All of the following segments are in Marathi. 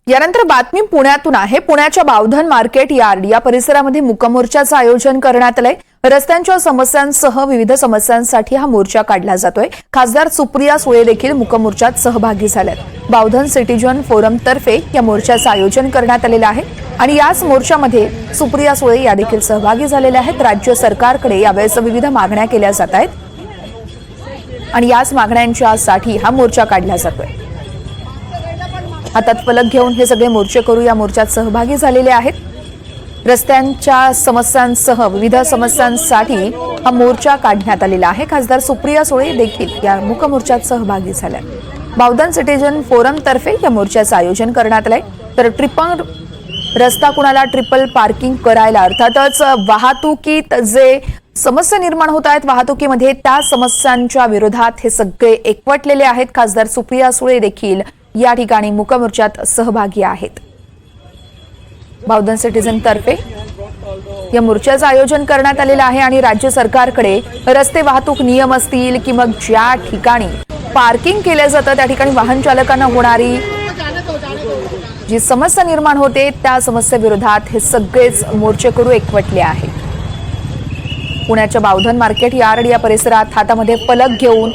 यानंतर बातमी पुण्यातून आहे। पुण्याच्या बावधन मार्केट यार्ड या परिसरामध्ये मुकमोर्चाचं आयोजन करण्यात आलंय। रस्त्यांच्या समस्यांसह विविध समस्यांसाठी हा मोर्चा काढला जातोय। खासदार सुप्रिया सुळे देखील मुकमोर्चात सहभागी झाल्यात। बावधन सिटीजन फोरम तर्फे या मोर्चाचं आयोजन करण्यात आलेलं आहे आणि याच मोर्चामध्ये सुप्रिया सुळे या देखील सहभागी झालेल्या आहेत। राज्य सरकारकडे यावेळेस विविध मागण्या केल्या जात आहेत आणि याच मागण्यांच्यासाठी हा मोर्चा काढला जातोय। हातात फलक घेऊन हे सगळे मोर्चेकरू या मोर्चात सहभागी झालेले आहेत। रस्त्यांच्या समस्यांसह विविध समस्यांसाठी हा मोर्चा काढण्यात आलेला आहे। खासदार सुप्रिया सुळे देखील या मुकमोर्चात सहभागी झाल्या। बावधन सिटीजन फोरम तर्फे या मोर्चाचं आयोजन करण्यात आलंय। तर रस्ता कुणाला ट्रिपल पार्किंग करायला अर्थातच वाहतुकीत जे समस्या निर्माण होत आहेत वाहतुकीमध्ये त्या समस्यांच्या विरोधात हे सगळे एकवटलेले आहेत। खासदार सुप्रिया सुळे देखील या ठिकाणी मुकमोर्चात सहभागी आहेत। बावधन सिटीजन तर्फे या मोर्चाचं आयोजन करण्यात आलेलं आहे आणि राज्य सरकारकडे रस्ते वाहतूक नियम असतील की मग ज्या ठिकाणी पार्किंग केलं जातं त्या ठिकाणी वाहन चालकांना होणारी जी समस्या निर्माण होते त्या समस्येविरोधात हे सगळेच मोर्चेकरू एकवटले आहेत। पुण्याच्या बावधन मार्केट यार्ड या परिसरात हातामध्ये फलक घेऊन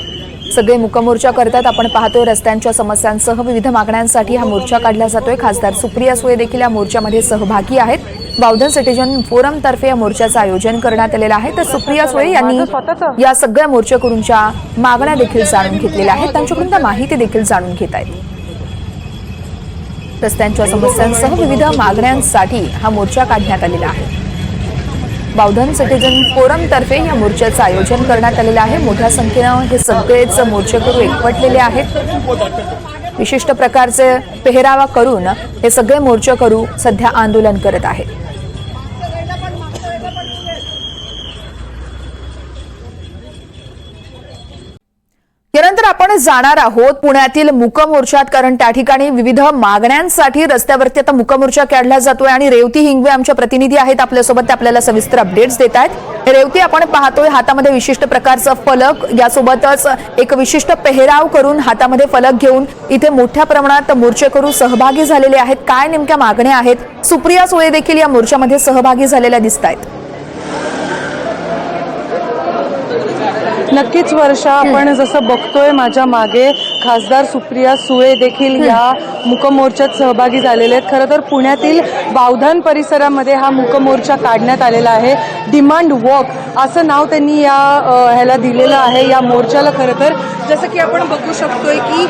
सगळे मुकमोर्चा करतात। आपण पाहतोय रस्त्यांच्या समस्यांसह विविध मागण्यांसाठी हा मोर्चा काढला जातोय। खासदार सुप्रिया सुळे देखील या मोर्चामध्ये सहभागी आहेत। बावधन सिटीजन फोरम तर्फे या मोर्चाचं आयोजन करण्यात आलेलं आहे। तर सुप्रिया सुळे यांनी या सगळ्या मोर्चेकरूंच्या मागण्या देखील जाणून घेतलेल्या आहेत, त्यांच्याकडून त्या माहिती देखील जाणून घेत आहेत। रस्त्यांच्या समस्यांसह विविध मागण्यांसाठी हा मोर्चा काढण्यात आलेला आहे। बावधन सिटीजन फोरम तर्फे या मोर्चाचं आयोजन करण्यात आलेलं आहे। मोठ्या संख्येनं हे सगळेच मोर्चेकरू एकवटलेले आहेत। विशिष्ट प्रकारचे पेहरावा करून हे सगळे मोर्चेकरू सध्या आंदोलन करत आहेत। यानंतर आपण जाणार आहोत पुण्यातील मुकमोर्चात, कारण त्या ठिकाणी विविध मागण्यांसाठी रस्त्यावरती आता मुकमोर्चा काढला जातोय आणि रेवती हिंगवे आमच्या प्रतिनिधी आहेत आपल्यासोबत, ते आपल्याला सविस्तर अपडेट्स देत आहेत। रेवती, आपण पाहतोय हातामध्ये विशिष्ट प्रकारचं फलक, यासोबतच एक विशिष्ट पेहराव करून हातामध्ये फलक घेऊन इथे मोठ्या प्रमाणात मोर्चेकरू सहभागी झालेले आहेत। काय नेमक्या मागण्या आहेत? सुप्रिया सुळे देखील या मोर्चामध्ये सहभागी झालेल्या दिसत आहेत। नक्कीच वर्षा, आपण जसं बघतोय माझ्या मागे खासदार सुप्रिया सुळे देखील या मुकमोर्चात सहभागी झालेले आहेत। खरं तर पुण्यातील बावधन परिसरामध्ये हा मुकमोर्चा काढण्यात आलेला आहे। डिमांड वॉक असं नाव त्यांनी या ह्याला दिलेलं आहे या मोर्चाला। खरं तर जसं की आपण बघू शकतोय की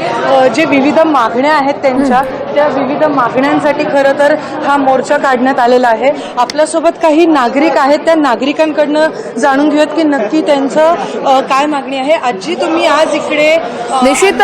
जे विविध मागण्या आहेत त्यांच्या, त्या विविध मागण्यांसाठी खरं तर हा मोर्चा काढण्यात आलेला आहे। आपल्यासोबत काही नागरिक आहेत, त्या नागरिकांकडनं जाणून घेऊयात की नक्की त्यांचं काय मागणी आहे। आजी, तुम्ही आज इकडे निश्चित